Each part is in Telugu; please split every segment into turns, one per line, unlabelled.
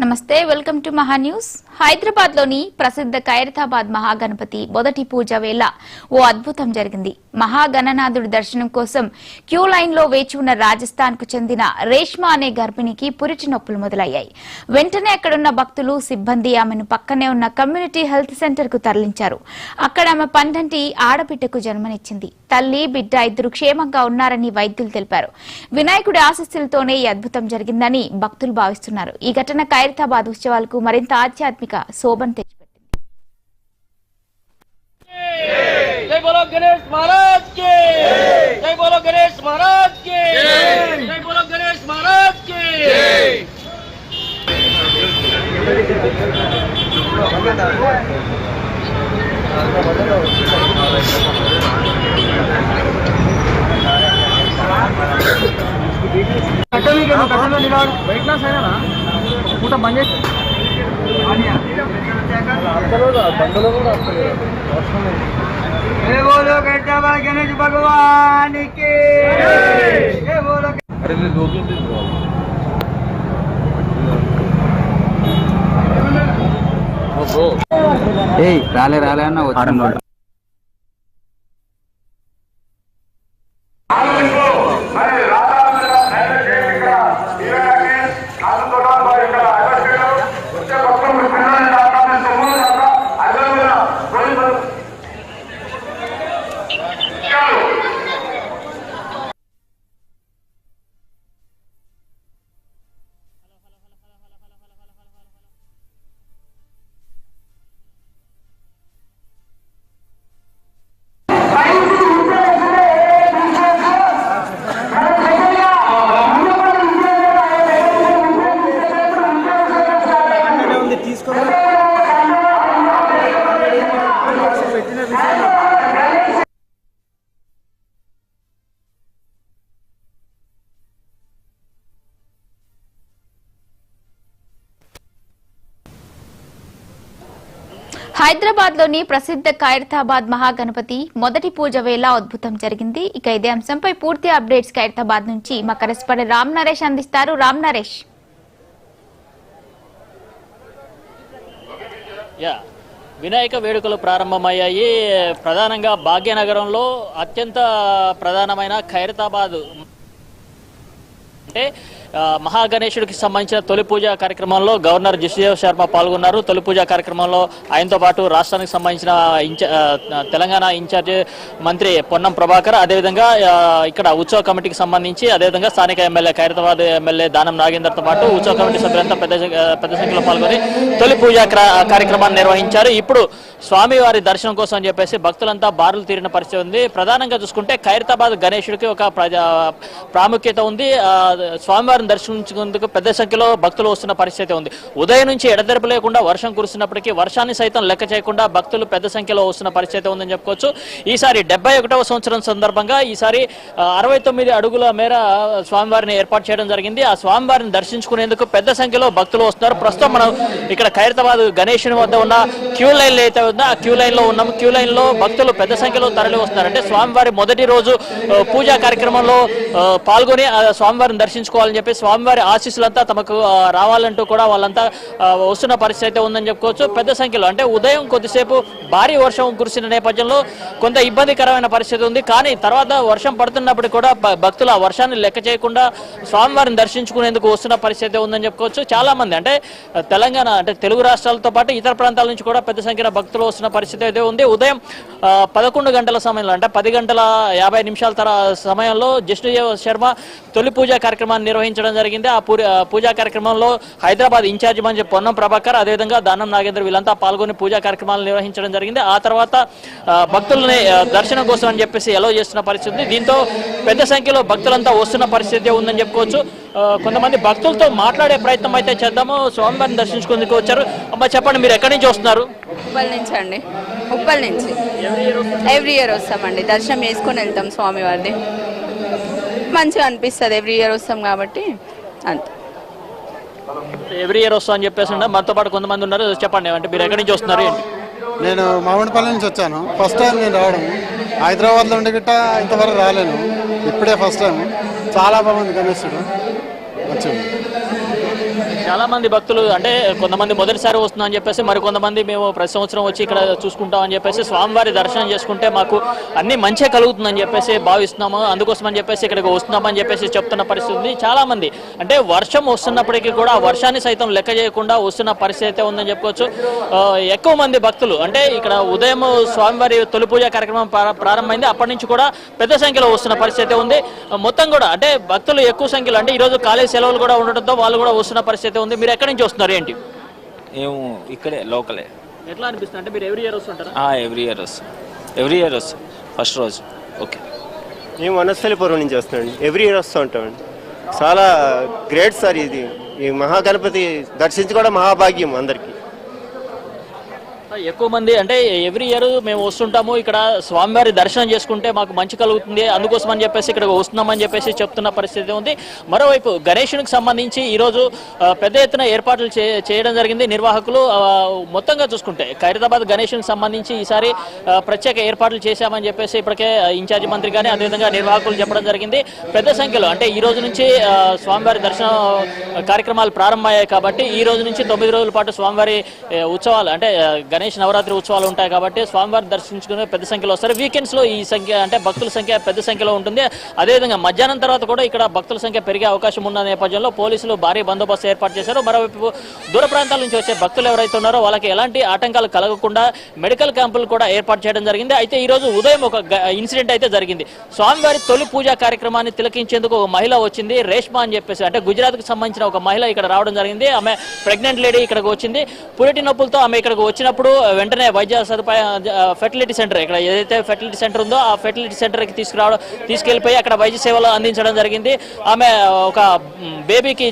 నమస్తే వెల్కమ్ టు మహా న్యూస్. హైదరాబాద్ లోని ప్రసిద్ధ ఖైరతాబాద్ మహాగణపతి మొదటి పూజ వేళ ఓ అద్భుతం జరిగింది. మహాగణనాథుడి దర్శనం కోసం క్యూ లైన్ లో వేచి ఉన్న రాజస్థాన్ కు చెందిన రేష్మా అనే గర్భిణికి పురిటి నొప్పులు మొదలయ్యాయి. వెంటనే అక్కడున్న భక్తులు సిబ్బంది ఆమెను పక్కనే ఉన్న కమ్యూనిటీ హెల్త్ సెంటర్ కు తరలించారు. అక్కడ ఆమె పండంటి ఆడబిడ్డకు జన్మనిచ్చింది. తల్లి బిడ్డ ఇద్దరు క్షేమంగా ఉన్నారని వైద్యులు తెలిపారు. వినాయకుడి ఆశీస్సులతోనే ఈ అద్భుతం జరిగిందని భక్తులు భావిస్తున్నారు. ఈ ఘటన ఖైరతాబాద్ ఉత్సవాలకు మరింత ఆధ్యాత్మిక శోభను తెచ్చిపెట్టింది.
జై బోలో గణేష్ మహారాజ్ కి జై బోలో గణేష్ మహారాజ్ కి జై బోలో గణేష్ మహారాజ్ కి बैठना सही ना पूरा बंद बोलो खैरताबाद गणेश भगवान की बोलो
రాలే రాలే అన్న వచ్చాను.
హైదరాబాద్ లోని ప్రసిద్ధ ఖైరతాబాద్ మహాగణపతి మొదటి పూజ వేళ అద్భుతం జరిగింది. ఇక ఇదే అంశంపై పూర్తి అప్డేట్స్ ఖైరతాబాద్ నుంచి మా కరెస్పాండెంట్ రామ్ నరేష్ అందిస్తారు. రామ్ నరేష్.
వినాయక వేడుకలు ప్రారంభమయ్యాయి. ప్రధానంగా భాగ్యనగరంలో అత్యంత ప్రధానమైన ఖైరతాబాద్ అంటే మహాగణేశుడికి సంబంధించిన తొలి పూజ కార్యక్రమంలో గవర్నర్ జిష్ణుదేవ్ శర్మ పాల్గొన్నారు. తొలి పూజ కార్యక్రమంలో ఆయనతో పాటు రాష్ట్రానికి సంబంధించిన తెలంగాణ ఇన్ఛార్జ్ మంత్రి పొన్నం ప్రభాకర్, అదేవిధంగా ఇక్కడ ఉత్సవ కమిటీకి సంబంధించి అదేవిధంగా స్థానిక ఎమ్మెల్యే ఖైరతాబాద్ ఎమ్మెల్యే దానం నాగేందర్తో పాటు ఉత్సవ కమిటీ సభ్యులంతా పెద్ద సంఖ్యలో పాల్గొని తొలి పూజ కార్యక్రమాన్ని నిర్వహించారు. ఇప్పుడు స్వామివారి దర్శనం కోసం అని చెప్పేసి భక్తులంతా బారులు తీరిన పరిస్థితి ఉంది. ప్రధానంగా చూసుకుంటే ఖైరతాబాద్ గణేశుడికి ఒక ప్రాముఖ్యత ఉంది. స్వామివారి దర్శించుకుందుకు పెద్ద సంఖ్యలో భక్తులు వస్తున్న పరిస్థితి ఉంది. ఉదయం నుంచి ఎడతెరపు లేకుండా వర్షం కురుస్తున్నప్పటికీ వర్షాన్ని సైతం లెక్క చేయకుండా భక్తులు పెద్ద సంఖ్యలో వస్తున్న పరిస్థితి ఉందని చెప్పుకోవచ్చు. ఈసారి 71వ సంవత్సరం సందర్భంగా ఈసారి 69 అడుగుల మేర స్వామివారిని ఏర్పాటు చేయడం జరిగింది. ఆ స్వామివారిని దర్శించుకునేందుకు పెద్ద సంఖ్యలో భక్తులు వస్తున్నారు. ప్రస్తుతం మనం ఇక్కడ ఖైరతాబాద్ గణేశుని వద్ద ఉన్న క్యూ లైన్ అయితే ఉందో ఆ క్యూ లైన్ లో ఉన్నాము. క్యూ లైన్ లో భక్తులు పెద్ద సంఖ్యలో తరలి వస్తున్నారు. అంటే స్వామివారి మొదటి రోజు పూజా కార్యక్రమంలో పాల్గొని స్వామివారిని దర్శించుకోవాలని చెప్పి స్వామివారి ఆశీస్సులంతా తమకు రావాలంటూ కూడా వాళ్ళంతా వస్తున్న పరిస్థితి అయితే ఉందని చెప్పుకోవచ్చు. పెద్ద సంఖ్యలో అంటే ఉదయం కొద్దిసేపు భారీ వర్షం కురిసిన నేపథ్యంలో కొంత ఇబ్బందికరమైన పరిస్థితి ఉంది. కానీ తర్వాత వర్షం పడుతున్నప్పుడు కూడా భక్తులు ఆ వర్షాన్ని లెక్క చేయకుండా స్వామివారిని దర్శించుకునేందుకు వస్తున్న పరిస్థితి ఉందని చెప్పుకోవచ్చు. చాలా మంది అంటే తెలంగాణ అంటే తెలుగు రాష్ట్రాలతో పాటు ఇతర ప్రాంతాల నుంచి కూడా పెద్ద సంఖ్యలో భక్తులు వస్తున్న పరిస్థితి అయితే ఉంది. ఉదయం 11 గంటల సమయంలో అంటే 10 గంటల 50 నిమిషాల సమయంలో జిష్ణుదేవ్ శర్మ తొలి పూజా కార్యక్రమాన్ని నిర్వహించడం జరిగింది. ఆ పూజా కార్యక్రమంలో హైదరాబాద్ ఇన్ఛార్జి మంత్రి పొన్నం ప్రభాకర్, అదేవిధంగా దానం నాగేంద్ర వీళ్ళంతా పాల్గొని పూజా కార్యక్రమాలు నిర్వహించడం జరిగింది. ఆ తర్వాత భక్తులని దర్శనం కోసం అని చెప్పేసి ఎలో చేస్తున్న పరిస్థితి. దీంతో పెద్ద సంఖ్యలో భక్తులంతా వస్తున్న పరిస్థితి ఉందని చెప్పుకోవచ్చు. కొంతమంది భక్తులతో మాట్లాడే ప్రయత్నం అయితే చేద్దాము. స్వామివారిని దర్శించుకుందుకు వచ్చారు. అమ్మ చెప్పండి, మీరు ఎక్కడి నుంచి వస్తున్నారు?
ఉప్పల్ నుంచి అండి. ఉప్పల్ నుంచి ఎవ్రీ ఇయర్ వస్తామండి. దర్శనం చేసుకొని వెళ్తాం స్వామివారిది. మంచిగా అనిపిస్తుంది. ఎవ్రీ ఇయర్ వస్తాం కాబట్టి అంతే.
ఎవ్రీ ఇయర్ వస్తాం అని చెప్పేసి మనతో పాటు కొంతమంది ఉన్నారు. చెప్పండి, అంటే మీరు ఎక్కడి నుంచి వస్తున్నారు?
నేను మామిడిపల్లి నుంచి వచ్చాను. ఫస్ట్ టైం నేను రావడం. హైదరాబాద్లో ఉండి గిట్ట ఇంతవరకు రాలేను. ఇప్పుడే ఫస్ట్ టైం. చాలా బాగుంది గణేశుడు. మంచిగా
చాలా మంది భక్తులు అంటే కొంతమంది మొదటిసారి వస్తున్నామని చెప్పేసి మరి కొంతమంది మేము ప్రతి సంవత్సరం వచ్చి ఇక్కడ చూసుకుంటామని చెప్పేసి స్వామివారి దర్శనం చేసుకుంటే మాకు అన్ని మంచిగా కలుగుతుందని చెప్పేసి భావిస్తున్నాము, అందుకోసమని చెప్పేసి ఇక్కడికి వస్తున్నామని చెప్పేసి చెప్తున్న పరిస్థితి ఉంది. చాలా మంది అంటే వర్షం వస్తున్నప్పటికీ కూడా ఆ వర్షాన్ని సైతం లెక్క చేయకుండా వస్తున్న పరిస్థితి అయితే ఉందని చెప్పుకోవచ్చు. ఎక్కువ మంది భక్తులు అంటే ఇక్కడ ఉదయం స్వామివారి తొలి పూజ కార్యక్రమం ప్రారంభమైంది, అప్పటి నుంచి కూడా పెద్ద సంఖ్యలో వస్తున్న పరిస్థితి అయితే ఉంది. మొత్తం కూడా అంటే భక్తులు ఎక్కువ సంఖ్యలో అంటే ఈరోజు కాలేజ్ సెలవులు కూడా ఉండడంతో వాళ్ళు కూడా వస్తున్న పరిస్థితి ఉంది. మీరు ఎక్కడి నుంచి వస్తున్నారు ఏంటి?
మేము ఇక్కడే లోకలే.
ఎట్లా అనిపిస్తుంది అంటే మీరు ఎవ్రీ ఇయర్ వస్తుంటారా?
ఎవ్రీ ఇయర్ వస్తాం ఫస్ట్ రోజు. ఓకే,
మేము వనస్థలిపురం నుంచి వస్తున్నామండి. ఎవ్రీ ఇయర్ వస్తూ ఉంటామండి. చాలా గ్రేట్ సార్ ఇది. ఈ మహాగణపతి దర్శించుకోవడం మహాభాగ్యం అందరికీ.
ఎక్కువ మంది అంటే ఎవ్రీ ఇయర్ మేము వస్తుంటాము, ఇక్కడ స్వామివారి దర్శనం చేసుకుంటే మాకు మంచి కలుగుతుంది, అందుకోసం అని చెప్పేసి ఇక్కడ వస్తున్నామని చెప్పేసి చెప్తున్న పరిస్థితి ఉంది. మరోవైపు గణేశునికి సంబంధించి ఈరోజు పెద్ద ఎత్తున ఏర్పాట్లు చేయడం జరిగింది నిర్వాహకులు. మొత్తంగా చూసుకుంటే ఖైరతాబాద్ గణేశునికి సంబంధించి ఈసారి ప్రత్యేక ఏర్పాట్లు చేశామని చెప్పేసి ఇప్పటికే ఇన్ఛార్జి మంత్రి కానీ అదేవిధంగా నిర్వాహకులు చెప్పడం జరిగింది. పెద్ద సంఖ్యలో అంటే ఈ రోజు నుంచి స్వామివారి దర్శన కార్యక్రమాలు ప్రారంభమయ్యాయి కాబట్టి ఈ రోజు నుంచి 9 రోజుల పాటు స్వామివారి ఉత్సవాలు అంటే గణేష్ నవరాత్రి ఉత్సవాలు ఉంటాయి కాబట్టి స్వామివారి దర్శించుకునే పెద్ద సంఖ్యలో వస్తారు. వీకెండ్స్ లో ఈ సంఖ్య అంటే భక్తుల సంఖ్య పెద్ద సంఖ్యలో ఉంటుంది. అదేవిధంగా మధ్యాహ్నం తర్వాత కూడా ఇక్కడ భక్తుల సంఖ్య పెరిగే అవకాశం ఉన్న నేపథ్యంలో పోలీసులు భారీ బందోబస్తు ఏర్పాటు చేశారు. మరోవైపు దూర ప్రాంతాల నుంచి వచ్చే భక్తులు ఎవరైతే ఉన్నారో వాళ్ళకి ఎలాంటి ఆటంకాలు కలగకుండా మెడికల్ క్యాంపులు కూడా ఏర్పాటు చేయడం జరిగింది. అయితే ఈ రోజు ఉదయం ఒక ఇన్సిడెంట్ అయితే జరిగింది. స్వామివారి తొలి పూజా కార్యక్రమాన్ని తిలకించేందుకు ఒక మహిళ వచ్చింది, రేష్మా అని చెప్పేసి అంటే గుజరాత్ కి సంబంధించిన ఒక మహిళ ఇక్కడ రావడం జరిగింది. ఆమె ప్రెగ్నెంట్ లేడీ ఇక్కడికి వచ్చింది. పురిటి నొప్పులతో ఆమె ఇక్కడికి వచ్చినప్పుడు వెంటనే వైద్య సదుపాయం ఫెర్టిలిటీ సెంటర్ ఇక్కడ ఏదైతే ఫెర్టిలిటీ సెంటర్ ఉందో ఆ ఫెర్టిలిటీ సెంటర్కి తీసుకెళ్లిపోయి అక్కడ వైద్య సేవలు అందించడం జరిగింది. ఆమె ఒక బేబీకి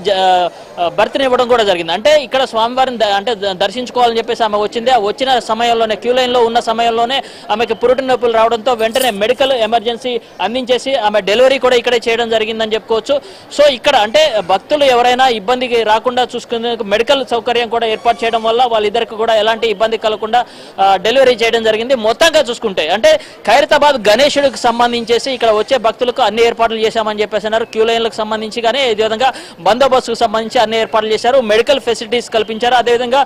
బర్త్ని ఇవ్వడం కూడా జరిగింది. అంటే ఇక్కడ స్వామివారిని అంటే దర్శించుకోవాలని చెప్పేసి ఆమె వచ్చింది. వచ్చిన సమయంలోనే క్యూ లైన్లో ఉన్న సమయంలోనే ఆమెకి పురిటి నొప్పులు రావడంతో వెంటనే మెడికల్ ఎమర్జెన్సీ అందించేసి ఆమె డెలివరీ కూడా ఇక్కడే చేయడం జరిగిందని చెప్పుకోవచ్చు. సో ఇక్కడ అంటే భక్తులు ఎవరైనా ఇబ్బందికి రాకుండా చూసుకునేందుకు మెడికల్ సౌకర్యం కూడా ఏర్పాటు చేయడం వల్ల వాళ్ళిద్దరికి కూడా ఎలాంటి ఇబ్బంది కలగకుండా డెలివరీ చేయడం జరిగింది. మొత్తంగా చూసుకుంటే అంటే ఖైరతాబాద్ గణేశుడికి సంబంధించేసి ఇక్కడ వచ్చే భక్తులకు అన్ని ఏర్పాట్లు చేశామని చెప్పేసి అన్నారు. క్యూ లైన్లకు సంబంధించి కానీ అదేవిధంగా బందోబస్తుకు సంబంధించి అన్ని ఏర్పాట్లు చేశారు, మెడికల్ ఫెసిలిటీస్ కల్పించారు. అదేవిధంగా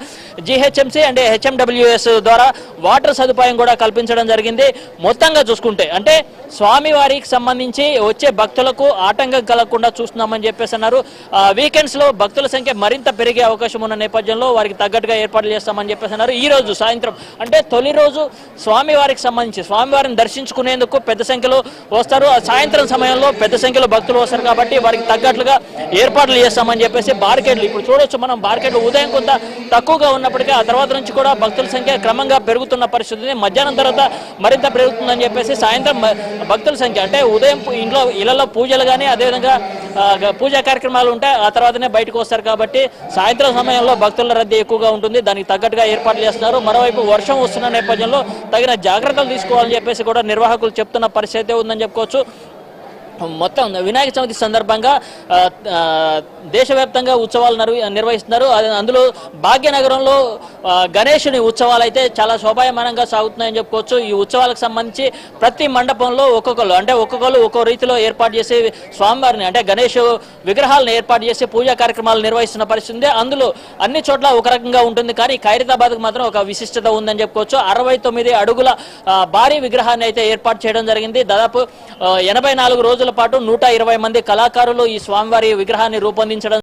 జిహెచ్ఎంసీ అంటే హెచ్ఎండబ్ల్యూఎస్ ద్వారా వాటర్ సదుపాయం కూడా కల్పించడం జరిగింది. మొత్తంగా చూసుకుంటే అంటే స్వామివారికి సంబంధించి వచ్చే భక్తులకు ఆటంకం కలగకుండా చూస్తున్నామని చెప్పేసి అన్నారు. వీకెండ్స్ లో భక్తుల సంఖ్య మరింత పెరిగే అవకాశం ఉన్న నేపథ్యంలో వారికి తగ్గట్టుగా ఏర్పాట్లు చేస్తామని చెప్పేసి అన్నారు. ఈ రోజు సాయంత్రం అంటే తొలి రోజు స్వామివారికి సంబంధించి స్వామివారిని దర్శించుకునేందుకు పెద్ద సంఖ్యలో వస్తారు. సాయంత్రం సమయంలో పెద్ద సంఖ్యలో భక్తులు వస్తారు కాబట్టి వారికి తగ్గట్లుగా ఏర్పాట్లు చేస్తామని చెప్పేసి బార్కెట్లు ఇప్పుడు చూడొచ్చు మనం. బార్కెట్లు ఉదయం కొంత తక్కువగా ఉన్నప్పటికీ ఆ తర్వాత నుంచి కూడా భక్తుల సంఖ్య క్రమంగా పెరుగుతున్న పరిస్థితి. మధ్యాహ్నం తర్వాత మరింత పెరుగుతుందని చెప్పేసి సాయంత్రం భక్తుల సంఖ్య అంటే ఉదయం ఇళ్లలో పూజలు కానీ అదేవిధంగా పూజా కార్యక్రమాలు ఉంటాయి, ఆ తర్వాతనే బయటకు వస్తారు కాబట్టి సాయంత్రం సమయంలో భక్తుల రద్దీ ఎక్కువగా ఉంటుంది. దానికి తగ్గట్టుగా ఏర్పాట్లు చేస్తున్నారు. మరోవైపు వర్షం వస్తున్న నేపథ్యంలో తగిన జాగ్రత్తలు తీసుకోవాలని చెప్పేసి కూడా నిర్వాహకులు చెప్తున్న పరిస్థితి ఉందని చెప్పుకోవచ్చు. మొత్తం వినాయక చవితి సందర్భంగా దేశవ్యాప్తంగా ఉత్సవాలు నిర్వహిస్తున్నారు. అందులో భాగ్యనగరంలో గణేశుని ఉత్సవాలు అయితే చాలా శోభాయమానంగా సాగుతున్నాయని చెప్పుకోవచ్చు. ఈ ఉత్సవాలకు సంబంధించి ప్రతి మండపంలో ఒక్కొక్కరు ఒక్కో రీతిలో ఏర్పాటు చేసి స్వామివారిని అంటే గణేష్ విగ్రహాలను ఏర్పాటు చేసి పూజా కార్యక్రమాలు నిర్వహిస్తున్న పరిస్థితి ఉంది. అందులో అన్ని చోట్ల ఒక రకంగా ఉంటుంది, కానీ ఖైరతాబాద్కు మాత్రం ఒక విశిష్టత ఉందని చెప్పుకోవచ్చు. 69 అడుగుల భారీ విగ్రహాన్ని అయితే ఏర్పాటు చేయడం జరిగింది. దాదాపు 84 రోజుల పాటు 120 మంది కళాకారులు ఈ స్వామివారి విగ్రహాన్ని రూపొందించడం